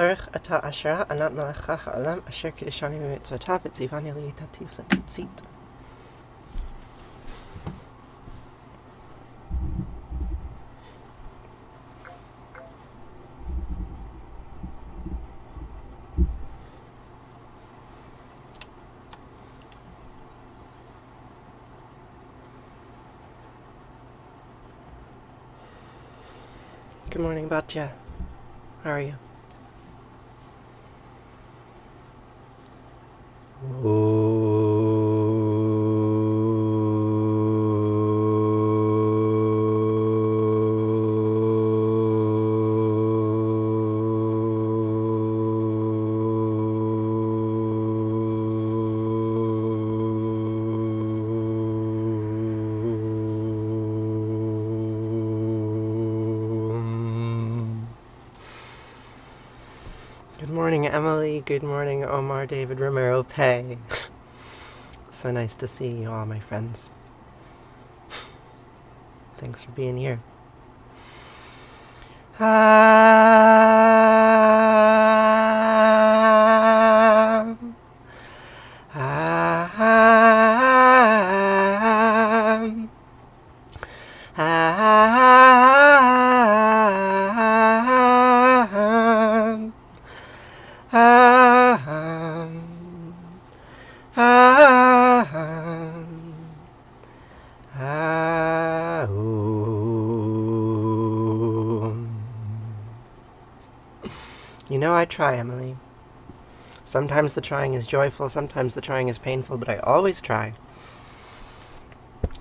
Baruch atah asherah anat melecha ha'olam asher kiddushani b'mitzvotav v'tzivani li tativ l'tzitzit. Good morning, Batya. How are you? Good morning, Emily. Good morning, Omar David Romero Pay. So nice to see you all, my friends. Thanks for being here. You know I try, Emily. Sometimes the trying is joyful, sometimes the trying is painful, but I always try.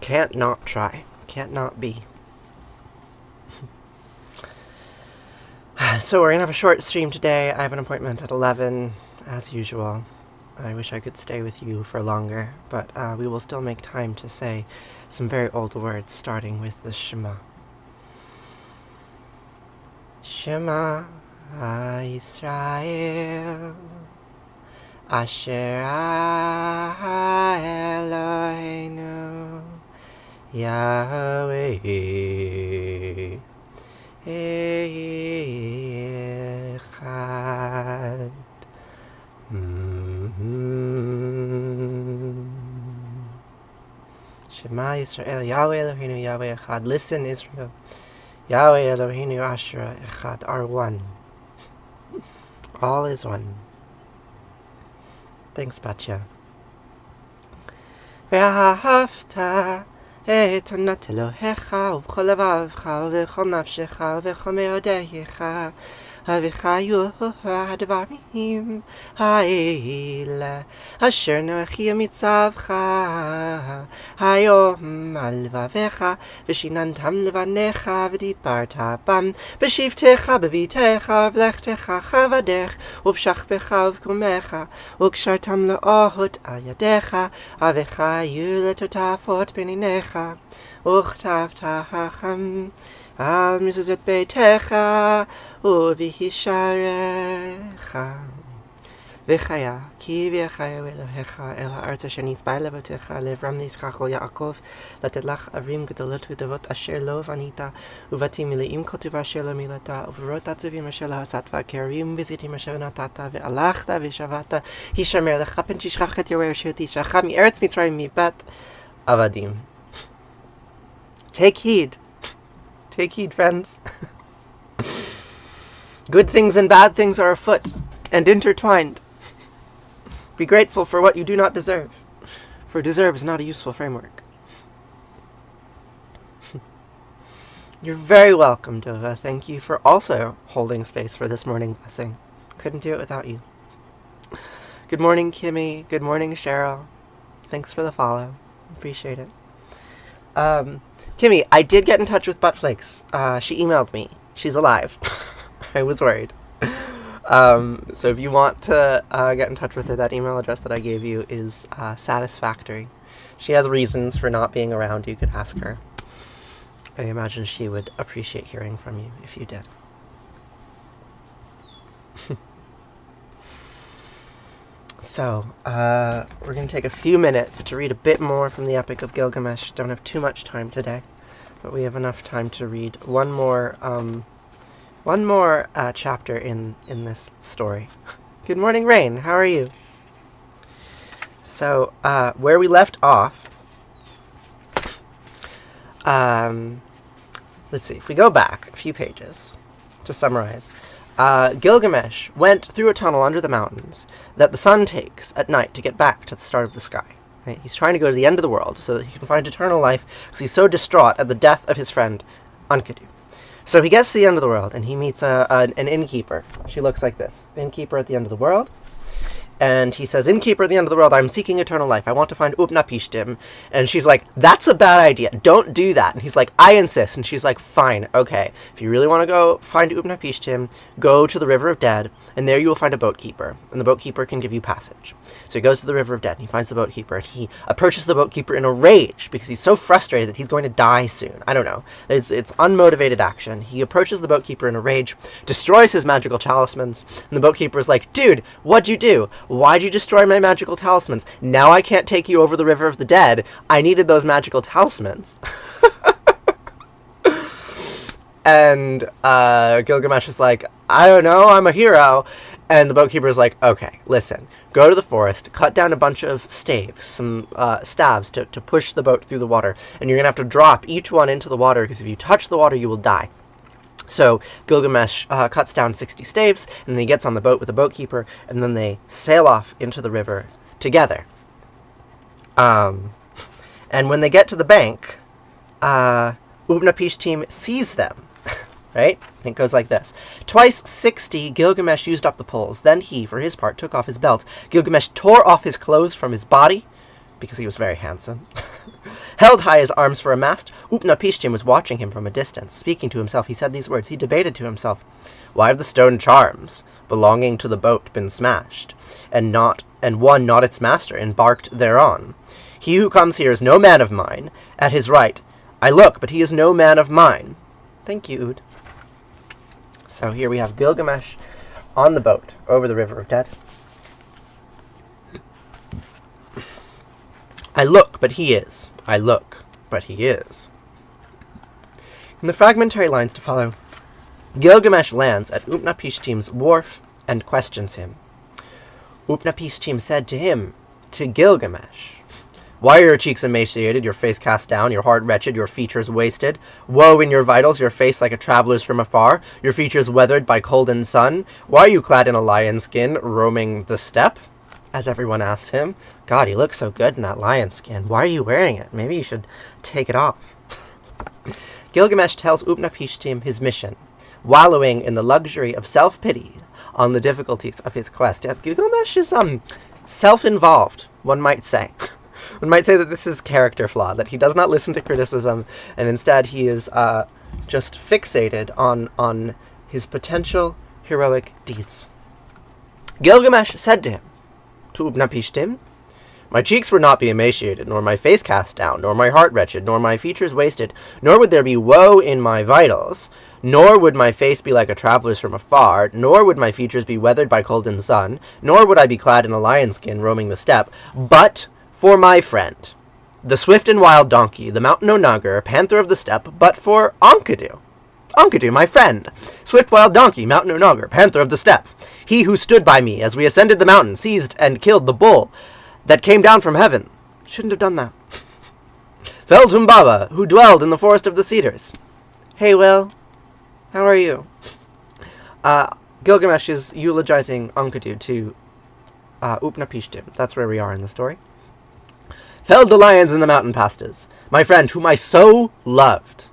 Can't not try. Can't not be. So we're going to have a short stream today. I have an appointment at 11, as usual. I wish I could stay with you for longer, but we will still make time to say some very old words, starting with the Shema. Shema Yisrael Asher Eloheinu Yahweh Echad. Shema Yisrael Yahweh Eloheinu Yahweh Echad. Listen, Israel. Yahweh Eloheinu Asher Echad are one. All is one. Thanks, Batya. Vahafta et anat Elohecha uv'chol levavcha uv'chol nafshecha uv'chol meodeyecha Avichayu ha'advarim ha'ele asher noachi mitzavcha hayom al vavecha v'shinantam levanecha v'dibarta bam v'shivtecha b'vitecha v'lechtecha chavaderch uv'shachbecha uv'kumecha uv'kshartam le'ohot al yadecha avichayu letotafot beninecha uchtavtacham al mizuzot beitecha uvihisharecha v'chaya ki v'chaya Elohecha el ha'arz asher nitzbar levotecha levram nizchachol Yaakov latet lach avrim gedolot v'davot asher lo vanita uvatim mileim kotuv asher lo milata uvrot atzuvim asher lo hasatva kerim v'zitim asher natata v'alachta v'shavata hishamer lecha pen tishchach et yoreh asher tishacha mi'eretz mitzrayim mibat avadim. Take heed. Take heed, friends. Good things and bad things are afoot and intertwined. Be grateful for what you do not deserve, for deserve is not a useful framework. You're very welcome, Dova. Thank you for also holding space for this morning blessing. Couldn't do it without you. Good morning, Kimmy. Good morning, Cheryl. Thanks for the follow. Appreciate it. Kimmy, I did get in touch with Buttflakes. She emailed me. She's alive. I was worried. So if you want to get in touch with her, that email address that I gave you is satisfactory. She has reasons for not being around. You could ask her. I imagine she would appreciate hearing from you if you did. So, we're going to take a few minutes to read a bit more from the Epic of Gilgamesh. Don't have too much time today, but we have enough time to read one more One more chapter in this story. Good morning, Rain. How are you? So, where we left off, let's see, if we go back a few pages to summarize, Gilgamesh went through a tunnel under the mountains that the sun takes at night to get back to the start of the sky. Right? He's trying to go to the end of the world so that he can find eternal life because he's so distraught at the death of his friend Enkidu. So he gets to the end of the world and he meets an innkeeper. She looks like this. Innkeeper at the end of the world. And he says, "Innkeeper at the end of the world, I'm seeking eternal life. I want to find Upnapishtim." And she's like, "That's a bad idea. Don't do that." And he's like, "I insist." And she's like, "Fine, okay. If you really want to go find Upnapishtim, go to the River of Dead, and there you will find a boat keeper. And the boat keeper can give you passage." So he goes to the River of Dead, and he finds the boat keeper, and he approaches the boat keeper in a rage, because he's so frustrated that he's going to die soon. I don't know. It's unmotivated action. He approaches the boat keeper in a rage, destroys his magical talismans, and the boat keeper is like, "Dude, what'd you do? Why'd you destroy my magical talismans? Now I can't take you over the River of the Dead. I needed those magical talismans." And Gilgamesh is like, "I don't know, I'm a hero." And the boatkeeper is like, "Okay, listen, go to the forest, cut down a bunch of staves, some staves to push the boat through the water, and you're going to have to drop each one into the water, because if you touch the water, you will die." So Gilgamesh cuts down 60 staves, and then he gets on the boat with the boatkeeper, and then they sail off into the river together. And when they get to the bank, Upnapishtim sees them, right? And it goes like this. "Twice 60 Gilgamesh used up the poles. Then he, for his part, took off his belt. Gilgamesh tore off his clothes from his body, because he was very handsome, held high his arms for a mast. Upnapishtim was watching him from a distance. Speaking to himself, he said these words. He debated to himself, 'Why have the stone charms belonging to the boat been smashed, and one not its master embarked thereon? He who comes here is no man of mine. At his right I look, but he is no man of mine.'" Thank you, Ood. So here we have Gilgamesh on the boat over the River of Dead. "I look, but he is. I look, but he is." In the fragmentary lines to follow, Gilgamesh lands at Upnapishtim's wharf and questions him. Upnapishtim said to him, to Gilgamesh, "Why are your cheeks emaciated, your face cast down, your heart wretched, your features wasted? Woe in your vitals, your face like a traveler's from afar, your features weathered by cold and sun? Why are you clad in a lion skin, roaming the steppe?" As everyone asks him, "God, you look so good in that lion skin. Why are you wearing it? Maybe you should take it off." Gilgamesh tells Upnapishtim his mission, wallowing in the luxury of self-pity on the difficulties of his quest. Gilgamesh is self-involved, one might say. One might say that this is character flaw, that he does not listen to criticism, and instead he is just fixated on his potential heroic deeds. Gilgamesh said to him, to Upnapishtim, "My cheeks would not be emaciated, nor my face cast down, nor my heart wretched, nor my features wasted, nor would there be woe in my vitals, nor would my face be like a traveler's from afar, nor would my features be weathered by cold and sun, nor would I be clad in a lion skin roaming the steppe, but for my friend, the swift and wild donkey, the mountain onager, panther of the steppe, but for Enkidu. Enkidu, my friend, swift wild donkey, mountain onager, panther of the steppe, he who stood by me as we ascended the mountain, seized and killed the bull that came down from heaven." Shouldn't have done that. "Felled Humbaba, who dwelled in the forest of the cedars." Hey, Will. How are you? Gilgamesh is eulogizing Enkidu to Upnapishtim. That's where we are in the story. "Felled the lions in the mountain pastos. My friend, whom I so loved,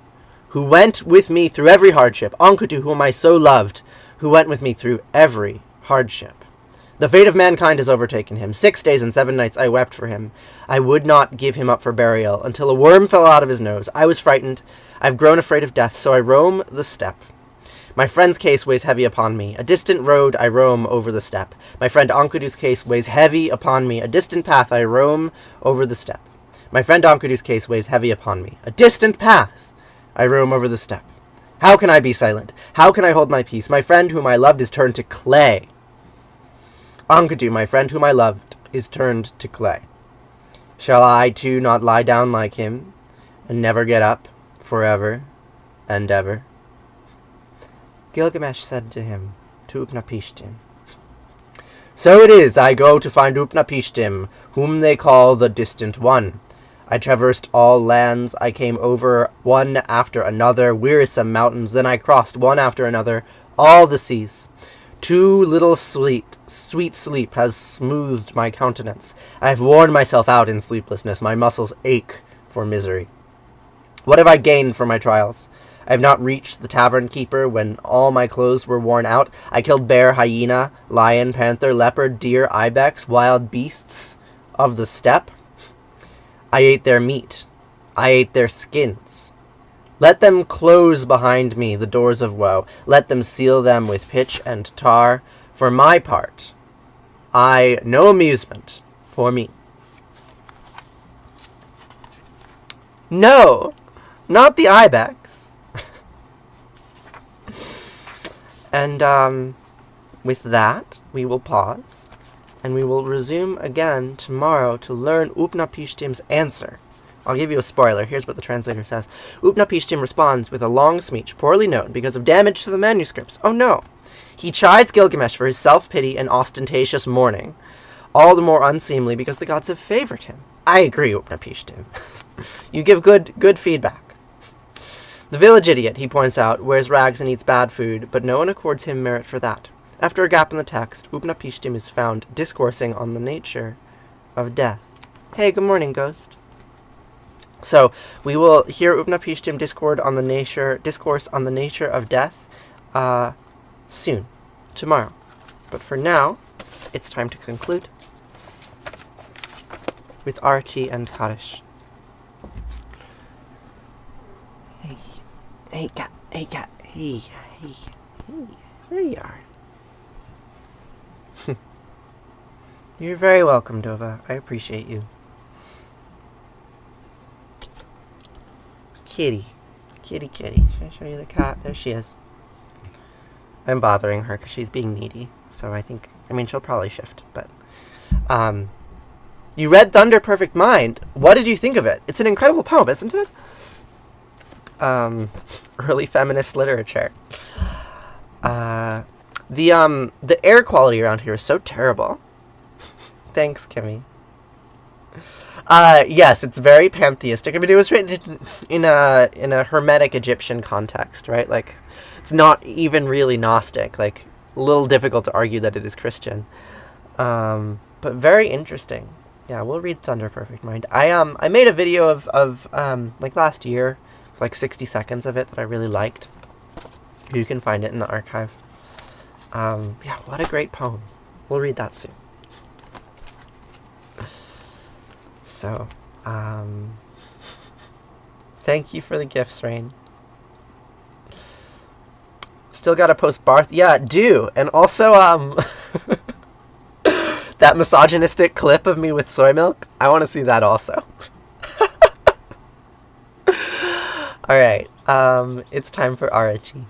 who went with me through every hardship. Enkidu, whom I so loved, who went with me through every hardship. The fate of mankind has overtaken him. 6 days and 7 nights I wept for him. I would not give him up for burial, until a worm fell out of his nose. I was frightened. I've grown afraid of death, so I roam the steppe. My friend's case weighs heavy upon me. A distant road I roam over the steppe. My friend Enkidu's case weighs heavy upon me. A distant path I roam over the steppe. My friend Enkidu's case weighs heavy upon me. A distant path I roam over the steppe. How can I be silent? How can I hold my peace? My friend whom I loved is turned to clay. Enkidu, my friend whom I loved, is turned to clay. Shall I too not lie down like him, and never get up, forever and ever?" Gilgamesh said to him, to Upnapishtim, "So it is I go to find Upnapishtim, whom they call the Distant One. I traversed all lands, I came over one after another, wearisome mountains, then I crossed one after another all the seas. Too little sweet sleep has smoothed my countenance. I have worn myself out in sleeplessness, my muscles ache for misery. What have I gained from my trials? I have not reached the tavern keeper when all my clothes were worn out. I killed bear, hyena, lion, panther, leopard, deer, ibex, wild beasts of the steppe. I ate their meat. I ate their skins. Let them close behind me the doors of woe. Let them seal them with pitch and tar. For my part, no amusement for me." No, not the ibex. And with that, we will pause, and we will resume again tomorrow to learn Upnapishtim's answer. I'll give you a spoiler. Here's what the translator says. Upnapishtim responds with a long speech, poorly known because of damage to the manuscripts. Oh no! He chides Gilgamesh for his self-pity and ostentatious mourning, all the more unseemly because the gods have favored him. I agree, Upnapishtim. You give good feedback. The village idiot, he points out, wears rags and eats bad food, but no one accords him merit for that. After a gap in the text, Upnapishtim is found discoursing on the nature of death. Hey, good morning, ghost. So, we will hear Upnapishtim discourse on the nature of death soon, tomorrow. But for now, it's time to conclude with Arati and Kaddish. Hey, cat, hey, there you are. You're very welcome, Dova. I appreciate you. Kitty. Should I show you the cat? There she is. I'm bothering her because she's being needy. So she'll probably shift, but... You read Thunder Perfect Mind. What did you think of it? It's an incredible poem, isn't it? Early feminist literature. The air quality around here is so terrible. Thanks, Kimmy. Yes, it's very pantheistic. It was written in a Hermetic Egyptian context, right? Like, it's not even really Gnostic. Like, a little difficult to argue that it is Christian. But very interesting. Yeah, we'll read Thunder Perfect Mind. I made a video of last year, like 60 seconds of it that I really liked. You can find it in the archive. What a great poem. We'll read that soon. So, thank you for the gifts, Rain. Still gotta post Barth. Yeah, do. And also, that misogynistic clip of me with soy milk, I want to see that also. Alright, it's time for Arati.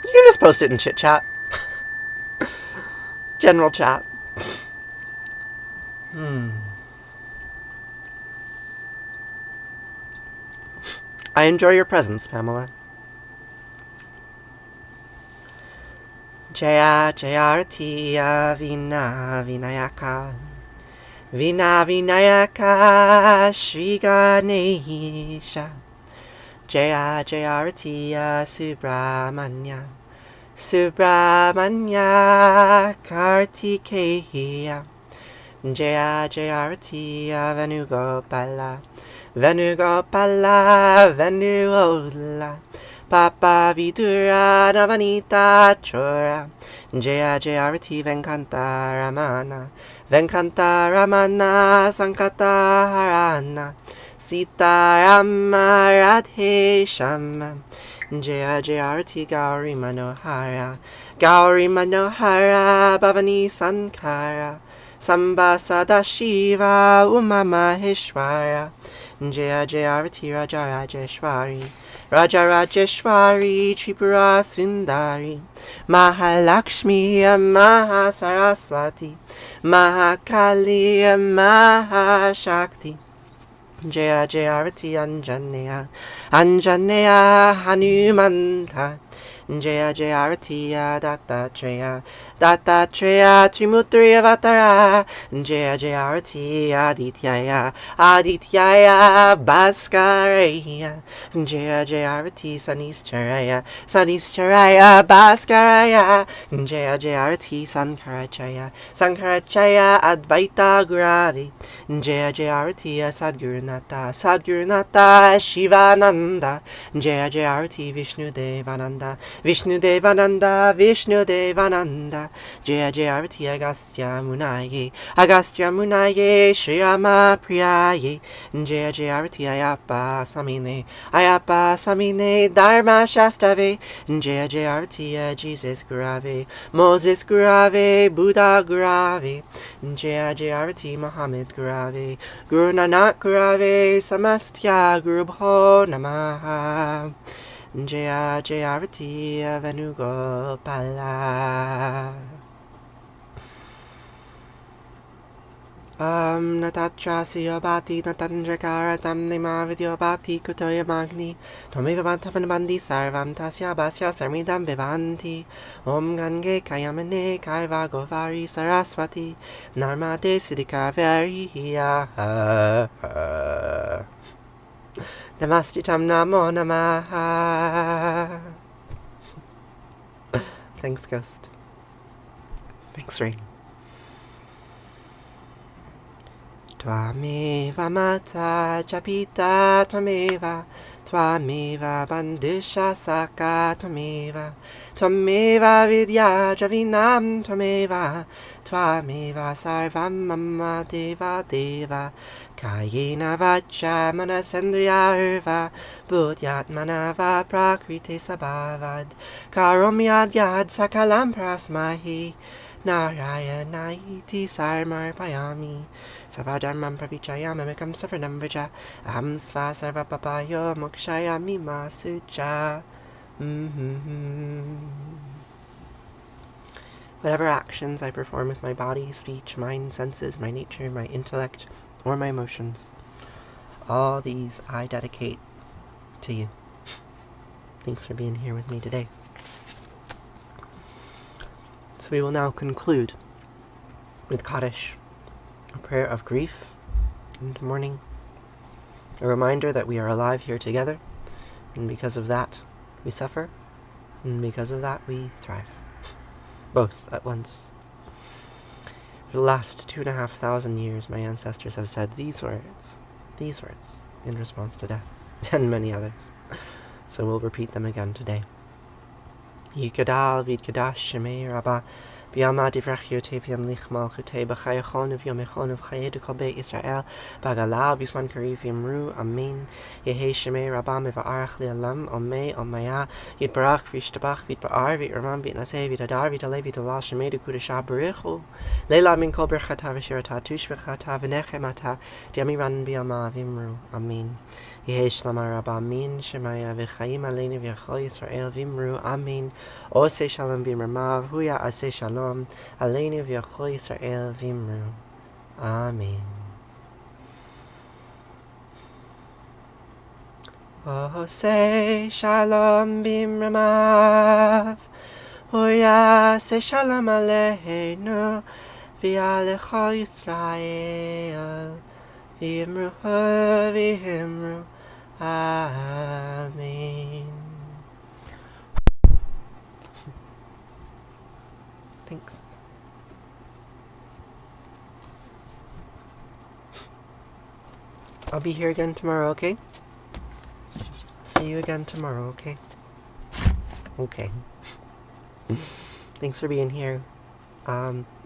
You can just post it in chit chat. General chat. I enjoy your presence, Pamela. Jaya Arati Vina Vinayaka Vina Vinayaka Shri Ganesha Jaya Arati Subramanya Kartikeya Jaya Arati Venugopala Venuola Papa Vidura Navanita Chora Jaya Arati Venkanta Ramana Sankata Harana Sita Rama Radhe Shama Jaya Arati Gauri Manohara Bhavani Sankara Samba Sadashiva Uma Maheshwara Jaya Arati Raja Rajeshwari Raja Rajeshwari Tripura Sundari Mahalakshmi Mahasaraswati Mahakali Mahashakti Jaya Jaya Arati Anjaneya Anjaneya Hanumanta Jaya Jaya Arati Dattatreya Dattatreya Trimutri Avatara Jaya Jaya Arati Adityaya Adityaya Bhaskareya Jaya Jaya Arati Sanistaraya Sanistaraya Bhaskaraya Jaya Jaya Arati Sankaracharya Sankaracharya Advaita Guravi Jaya Jaya Arati Sadgurunata Sadgurunata Shivananda Jaya Jaya Arati Vishnu Devananda Vishnu Devananda Vishnu Devananda Jaya Jaya Arati Agastya Munaye Agastya Munaye Shriyama Priyaye Jaya Jaya Arati Ayapa Samine Ayapa Samine Dharma Shastave Jaya Jaya Arati Jesus Gurave Moses Gurave Buddha Gurave Jaya Jaya Arati Muhammad Gurave Guru Nanak Gurave Samastya Guru Bho Namaha Jaya Jaya Arati Venugopala Natatra Siyobati Natandrakara Tamne Mavidyobati Kutoya Magni Tomeva Vantapanabandi Sarvam Tasya Basya Sarmidam Vivanti Om Gange Kayamane Kaiva Govari Saraswati Narmade Siddhika Variya Namastitam Namo Namaha. Thanks, Ghost. Thanks, Rain. Tvameva Mata Japita Tvameva Tvameva Bandisha Saka Tvameva Tvameva Vidya Javinam Tvameva Tvameva Sarvam Mama Deva Deva Kayena Vacha Manasendriya Urva Buddhyat Manava Prakriti Sabhavad Karomyad Yad Sakalam Prasmahi Narayana iti sarmar payami Savadharmam pravichayam amekam savarnam vrija Aham sva sarva papayo mokshayami masucha. Whatever actions I perform with my body, speech, mind, senses, my nature, my intellect, or my emotions, all these I dedicate to you. Thanks for being here with me today. So we will now conclude with Kaddish, a prayer of grief and mourning, a reminder that we are alive here together, and because of that we suffer, and because of that we thrive, both at once. For the last 2,500 years my ancestors have said these words in response to death, and many others, so we'll repeat them again today. Yikadal vidkadash Shema Rabba Biyama divrachyote vyam lichmal chute b'chayachon vyomechon v'chayed kolbe Yisrael bagala bisman kari vyamru amen Yehe Shema Rabba meva'arach li'alam omei omaya yitbarach v'yishtabach v'yitba'ar v'yirman v'yitnaseh v'yitadar v'yitale v'yitala Shema d'kudesha b'richu leila min kol berchata v'shirata tush v'chata v'nechemata diamiran biyama v'imru amen Yehe Shlama Rabba min Shemaya v'chayim aleinu v'yachol Yisrael v'imru amen Ose shalom v'imramav huya ase shalom aleinu v'yachol Yisrael v'imru amen. Ose shalom v'imramav huya ase shalom aleinu v'yachol Yisrael v'imru v'imru amen. Thanks. I'll be here again tomorrow, okay? See you again tomorrow, okay? Okay. Thanks for being here.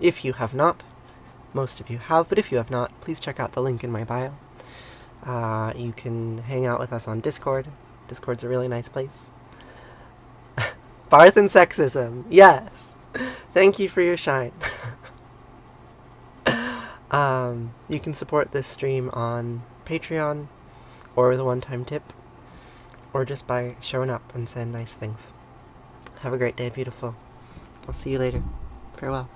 If you have not, most of you have, but if you have not, please check out the link in my bio. You can hang out with us on Discord. Discord's a really nice place. Barth and sexism, yes! Thank you for your shine. You can support this stream on Patreon or with a one-time tip. or just by showing up and saying nice things. Have a great day, beautiful. I'll see you later. Farewell.